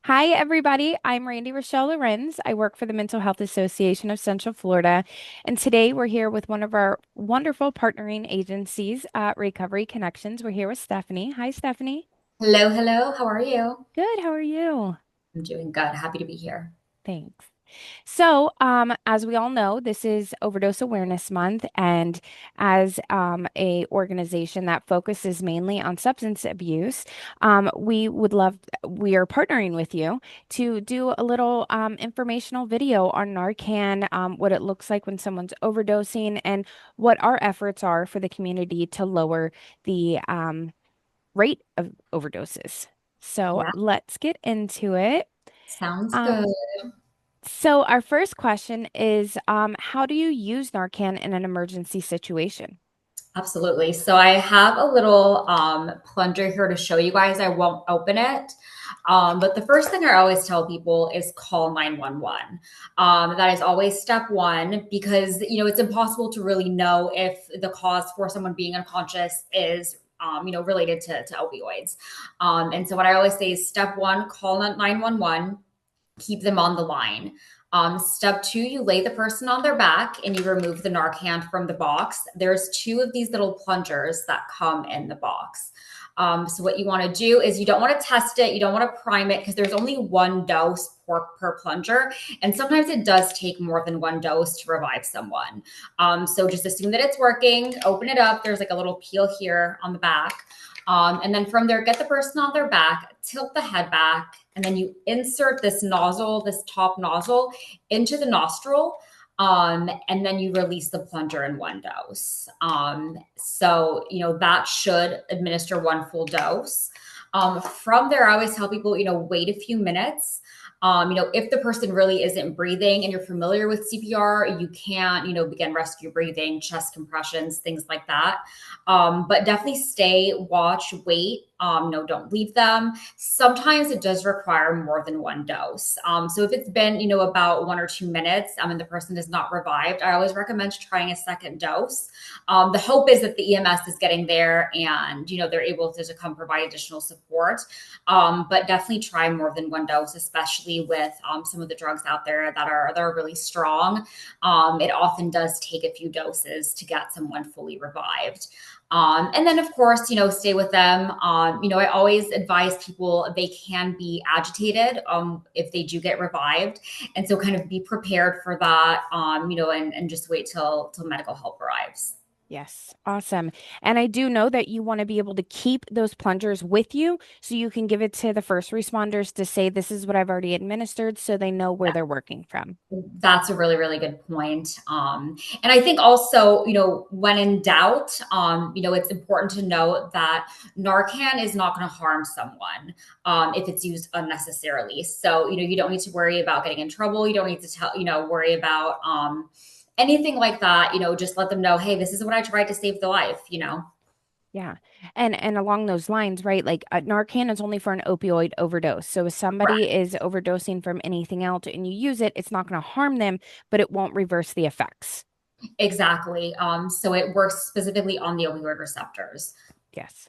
Hi, everybody. I'm Randy Rochelle Lorenz. I work for the Mental Health Association of Central Florida. And today we're here with one of our wonderful partnering agencies, Recovery Connections. We're here with Stephanie. Hi, Stephanie. Hello, hello. How are you? Good. How are you? I'm doing good. Happy to be here. Thanks. So, as we all know, this is Overdose Awareness Month, and as a organization that focuses mainly on substance abuse, we are partnering with you to do a little informational video on NARCAN, what it looks like when someone's overdosing, and what our efforts are for the community to lower the rate of overdoses. So, Yeah, let's get into it. sounds Um, good. so our first question is, how do you use Narcan in an emergency situation? Absolutely. So I have a little plunger here to show you guys. I won't open it. But the first thing I always tell people is call 911. That is always step one because, it's impossible to really know if the cause for someone being unconscious is related to opioids. And so what I always say is step one, call 911, keep them on the line. Step two, you lay the person on their back and you remove the Narcan from the box. There's two of these little plungers that come in the box. So what you want to do is you don't want to test it, you don't want to prime it because there's only one dose per plunger, and sometimes it does take more than one dose to revive someone. So just assume that it's working. Open it up. There's like a little peel here on the back. And then from there, get the person on their back, tilt the head back, and then you insert this nozzle, this top nozzle, into the nostril. And then you release the plunger in one dose. That should administer one full dose. From there, I always tell people, wait a few minutes. If the person really isn't breathing and you're familiar with CPR, you can, begin rescue breathing, chest compressions, things like that. But definitely stay, watch, wait. No, don't leave them. Sometimes it does require more than one dose. So if it's been, about 1 or 2 minutes, and the person is not revived, I always recommend trying a second dose. The hope is that the EMS is getting there and, they're able to come provide additional support. But definitely try more than one dose, especially with some of the drugs out there that are really strong. It often does take a few doses to get someone fully revived. And then, of course, stay with them. I always advise people they can be agitated if they do get revived. And so kind of be prepared for that, and just wait till medical help arrives. Yes, awesome. And I do know that you want to be able to keep those plungers with you so you can give it to the first responders to say, this is what I've already administered, so they know where they're working from. That's a really, really good point. And I think also, when in doubt, it's important to note that Narcan is not going to harm someone if it's used unnecessarily. So, you don't need to worry about getting in trouble. You don't need to worry about anything like that. Just let them know, hey, this is what I tried to save the life. Yeah. And along those lines, right? Like Narcan is only for an opioid overdose. So if somebody is overdosing from anything else and you use it, it's not going to harm them, but it won't reverse the effects. Exactly. So it works specifically on the opioid receptors. Yes.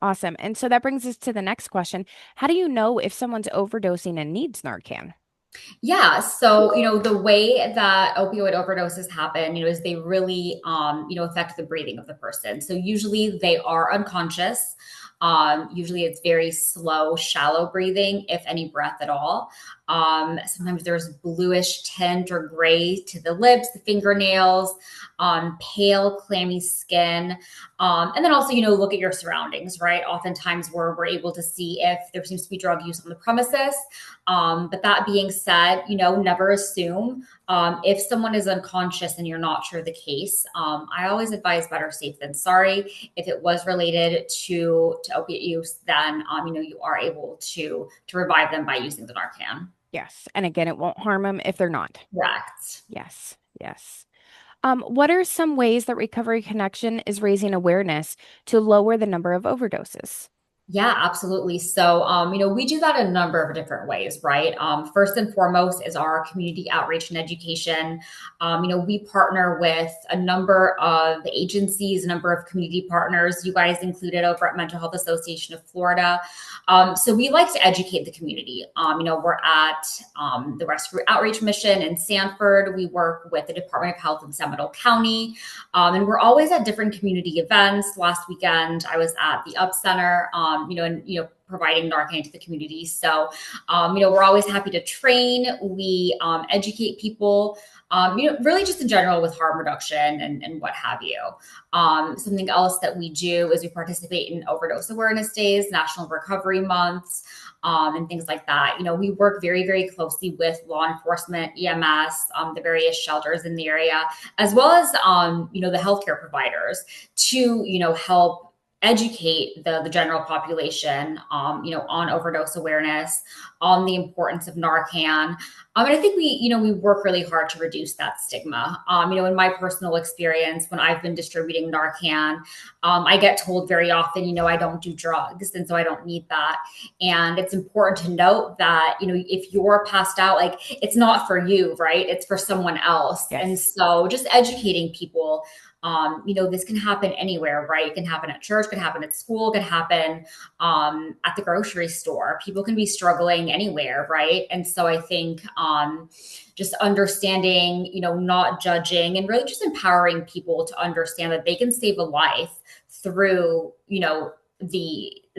Awesome. And so that brings us to the next question. How do you know if someone's overdosing and needs Narcan? Yeah. So, the way that opioid overdoses happen, is they really, affect the breathing of the person. So usually they are unconscious. Usually it's very slow, shallow breathing, if any breath at all. Sometimes there's bluish tint or gray to the lips, the fingernails, pale, clammy skin. And then also, look at your surroundings, right? Oftentimes we're able to see if there seems to be drug use on the premises. But that being said, never assume. If someone is unconscious and you're not sure the case, I always advise better safe than sorry. If it was related to opiate use, then you are able to revive them by using the Narcan. Yes. And again, it won't harm them if they're not. Correct. Yes. Yes. What are some ways that Recovery Connection is raising awareness to lower the number of overdoses? Yeah, absolutely. So, we do that in a number of different ways, right? First and foremost is our community outreach and education. We partner with a number of agencies, a number of community partners, you guys included over at Mental Health Association of Florida. So we like to educate the community. We're at the Rescue Outreach Mission in Sanford. We work with the Department of Health in Seminole County. And we're always at different community events. Last weekend, I was at the Up Center, providing NARCAN to the community. So, we're always happy to train. We educate people, really just in general with harm reduction and what have you. Something else that we do is we participate in overdose awareness days, National Recovery Months, and things like that. We work very, very closely with law enforcement, EMS, the various shelters in the area, as well as, the healthcare providers to, help educate the general population, on overdose awareness, on the importance of Narcan. And I think we work really hard to reduce that stigma. In my personal experience, when I've been distributing Narcan, I get told very often, I don't do drugs, and so I don't need that. And it's important to note that, if you're passed out, like, it's not for you, right? It's for someone else. And Yes. so just educating people, this can happen anywhere, right? It can happen at church, can happen at school, can happen at the grocery store. People can be struggling anywhere, right? And so I think just understanding, not judging, and really just empowering people to understand that they can save a life through,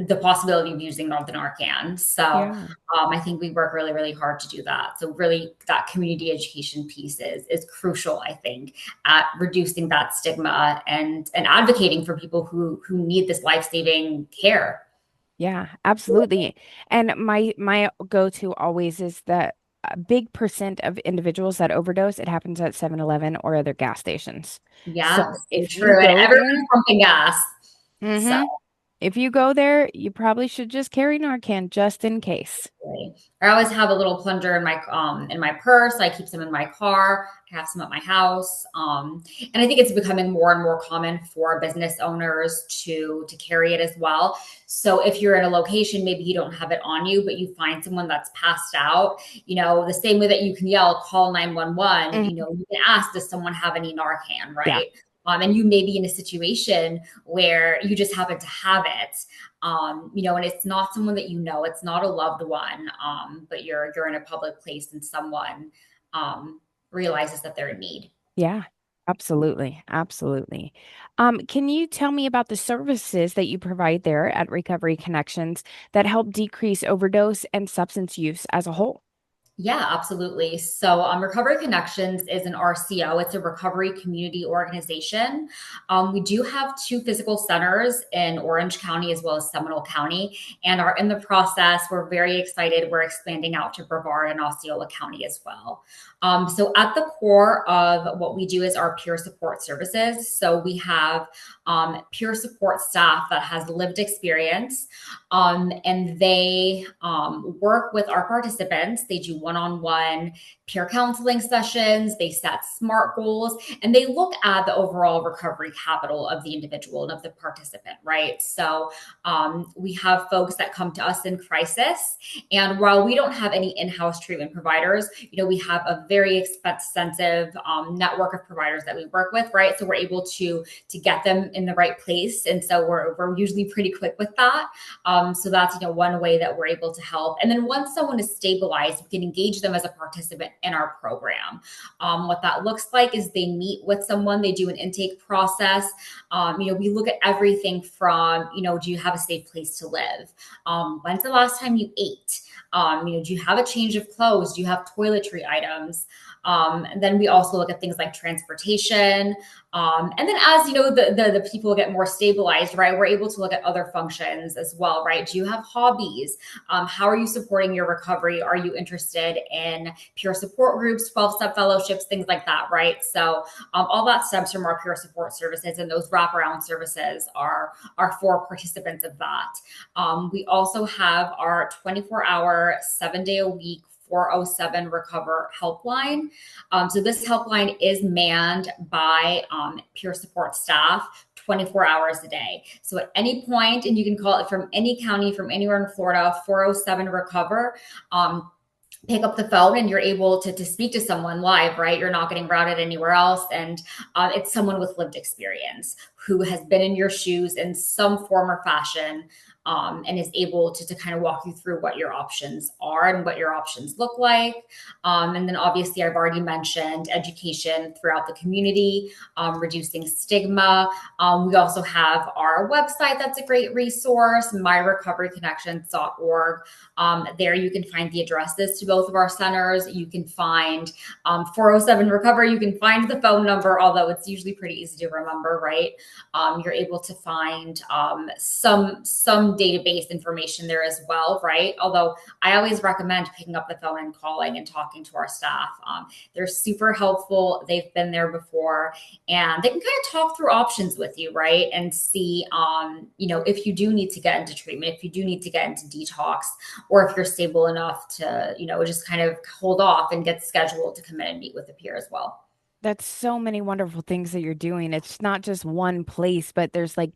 the possibility of using the Narcan. So Yeah. I think we work really, really hard to do that. So really, that community education piece is crucial, I think, at reducing that stigma and advocating for people who need this life-saving care. Yeah, absolutely. And my go-to always is that a big percent of individuals that overdose, it happens at 7-Eleven or other gas stations. Yeah, So so if you true. And go there, everyone's pumping gas. So hmm if you go there, you probably should just carry Narcan just in case. right. I always have a little plunger in my purse. I keep some in my car. I have some at my house. And I think it's becoming more and more common for business owners to carry it as well. So if you're in a location, maybe you don't have it on you, but you find someone that's passed out, the same way that you can yell, call 911, Mhm. you can ask, does someone have any Narcan, Yeah, right? And you may be in a situation where you just happen to have it, and it's not someone that it's not a loved one, but you're in a public place and someone realizes that they're in need. yeah, absolutely, absolutely. Can you tell me about the services that you provide there at Recovery Connections that help decrease overdose and substance use as a whole? Yeah, absolutely. So, Recovery Connections is an RCO. It's a recovery community organization. We do have two physical centers in Orange County as well as Seminole County, and are in the process. We're very excited. We're expanding out to Brevard and Osceola County as well. So, at the core of what we do is our peer support services. So, we have peer support staff that has lived experience, and they work with our participants. They do one-on-one peer counseling sessions. They set SMART goals, and they look at the overall recovery capital of the individual and of the participant, right? So we have folks that come to us in crisis, and while we don't have any in-house treatment providers, we have a very expensive network of providers that we work with, right? So we're able to get them in the right place, and so we're usually pretty quick with that. So that's one way that we're able to help. And then once someone is stabilized, we can engage them as a participant in our program. What that looks like is they meet with someone, they do an intake process. We look at everything from, do you have a safe place to live? When's the last time you ate? Do you have a change of clothes? Do you have toiletry items? And then we also look at things like transportation. And then as the people get more stabilized, right, we're able to look at other functions as well, right? Do you have hobbies? How are you supporting your recovery? Are you interested in peer support groups, 12-step fellowships, things like that, right? So all that stems from our peer support services, and those wraparound services are for participants of that. We also have our 24-hour, 7-day-a-week 407 Recover helpline. So this helpline is manned by peer support staff 24 hours a day. So at any point, and you can call it from any county, from anywhere in Florida, 407 recover. Pick up the phone and you're able to speak to someone live, right? You're not getting routed anywhere else. And it's someone with lived experience who has been in your shoes in some form or fashion, and is able to kind of walk you through what your options are and what your options look like. And then obviously I've already mentioned education throughout the community, reducing stigma. We also have our website that's a great resource, myrecoveryconnections.org. There you can find the addresses to both of our centers. You can find 407 Recover. You can find the phone number, although it's usually pretty easy to remember, right? You're able to find some database information there as well, right? Although I always recommend picking up the phone and calling and talking to our staff. They're super helpful. They've been there before, and they can kind of talk through options with you, right? And see, if you do need to get into treatment, if you do need to get into detox, or if you're stable enough to, just kind of hold off and get scheduled to come in and meet with a peer as well. That's so many wonderful things that you're doing. It's not just one place, but there's like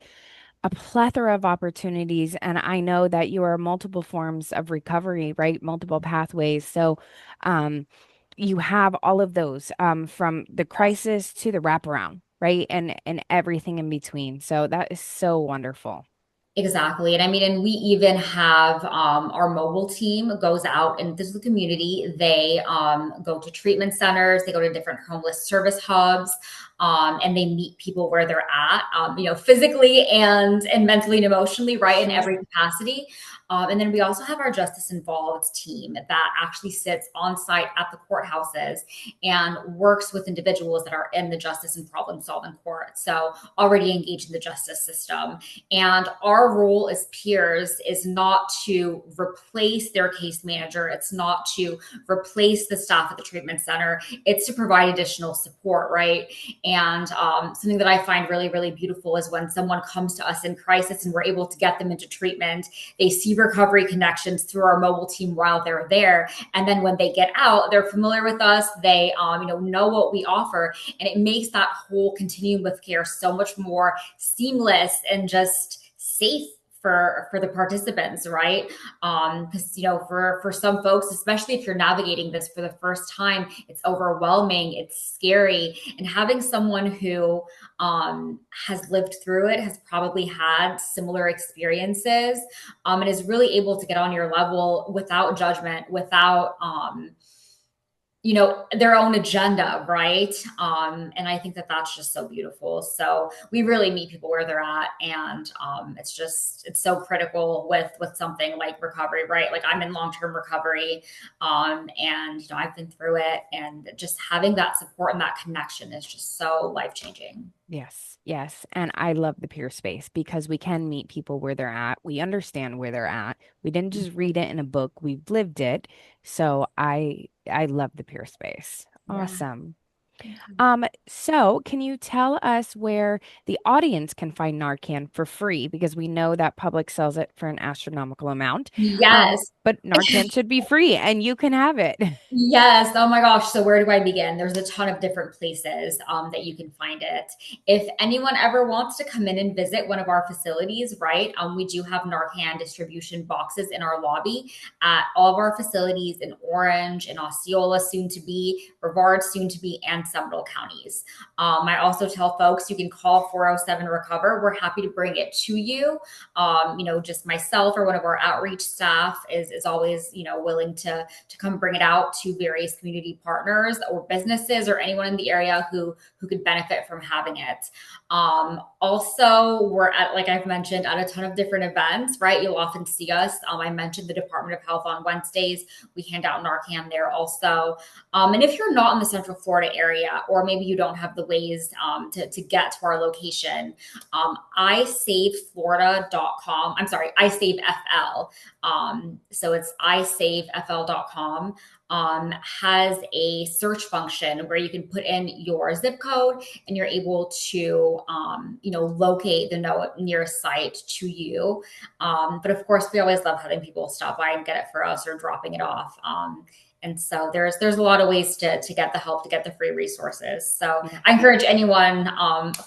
a plethora of opportunities. And I know that you are multiple forms of recovery, right? Multiple pathways. So, um, you have all of those, from the crisis to the wraparound, right? And everything in between. So that is so wonderful. Exactly. And I mean, and we even have our mobile team goes out into the community. They go to treatment centers, they go to different homeless service hubs, and they meet people where they're at, physically and mentally and emotionally, right, in every capacity. And then we also have our Justice Involved team that actually sits on site at the courthouses and works with individuals that are in the justice and problem solving court. So already engaged in the justice system. And our role as peers is not to replace their case manager. It's not to replace the staff at the treatment center. It's to provide additional support, right? And something that I find really, really beautiful is when someone comes to us in crisis and we're able to get them into treatment, they see recovery connections through our mobile team while they're there. And then when they get out, they're familiar with us. They, know what we offer. And it makes that whole continuum of care so much more seamless and just safe for the participants, right? Because for some folks, especially if you're navigating this for the first time, it's overwhelming, it's scary, and having someone who has lived through it, has probably had similar experiences, and is really able to get on your level without judgment, without their own agenda, right? And I think that that's just so beautiful. So we really meet people where they're at, and it's so critical with something like recovery, right? Like I'm in long-term recovery, and I've been through it, and just having that support and that connection is just so life-changing. Yes, yes. And I love the peer space because we can meet people where they're at. We understand where they're at. We didn't just read it in a book, we've lived it. So I love the peer space. Yeah. Awesome. So can you tell us where the audience can find Narcan for free? Because we know that public sells it for an astronomical amount. Yes. But Narcan should be free and you can have it. Yes. Oh my gosh. So where do I begin? There's a ton of different places that you can find it. If anyone ever wants to come in and visit one of our facilities, right? We do have Narcan distribution boxes in our lobby at all of our facilities in Orange, in Osceola, soon to be, Brevard, soon to be, and Seminole counties. I also tell folks you can call 407 Recover. We're happy to bring it to you. Just myself or one of our outreach staff is always, willing to come bring it out to various community partners or businesses or anyone in the area who could benefit from having it. Also, we're at, like I've mentioned, at a ton of different events, right? You'll often see us. I mentioned the Department of Health on Wednesdays. We hand out Narcan there also. And if you're not in the Central Florida area, or maybe you don't have the ways to get to our location, isaveflorida.com. I'm sorry, isavefl. So it's isavefl.com. Has a search function where you can put in your zip code and you're able to, locate the nearest site to you. But of course, we always love having people stop by and get it for us or dropping it off. And so there's a lot of ways to get the help, to get the free resources. So Yeah. I encourage anyone,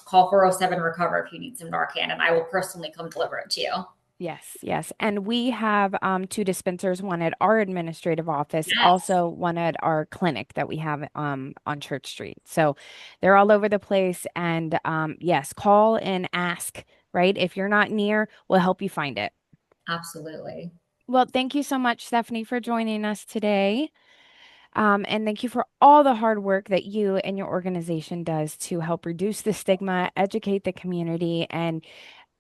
call 407 Recover if you need some Narcan, and I will personally come deliver it to you. Yes, yes. And we have two dispensers, one at our administrative office, Yes, also one at our clinic that we have on Church Street. So they're all over the place. And yes, call and ask, right? If you're not near, we'll help you find it. absolutely. Well, thank you so much, Stephanie, for joining us today. And thank you for all the hard work that you and your organization does to help reduce the stigma, educate the community, and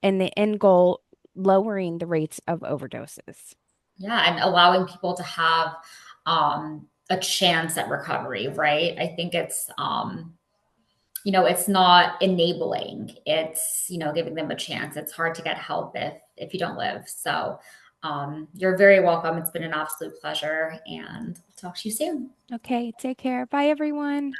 the end goal, lowering the rates of overdoses. Yeah, and allowing people to have a chance at recovery, right? I think it's not enabling. It's, giving them a chance. It's hard to get help if you don't live. So you're very welcome. It's been an absolute pleasure, and I'll talk to you soon. Okay, take care. Bye, everyone.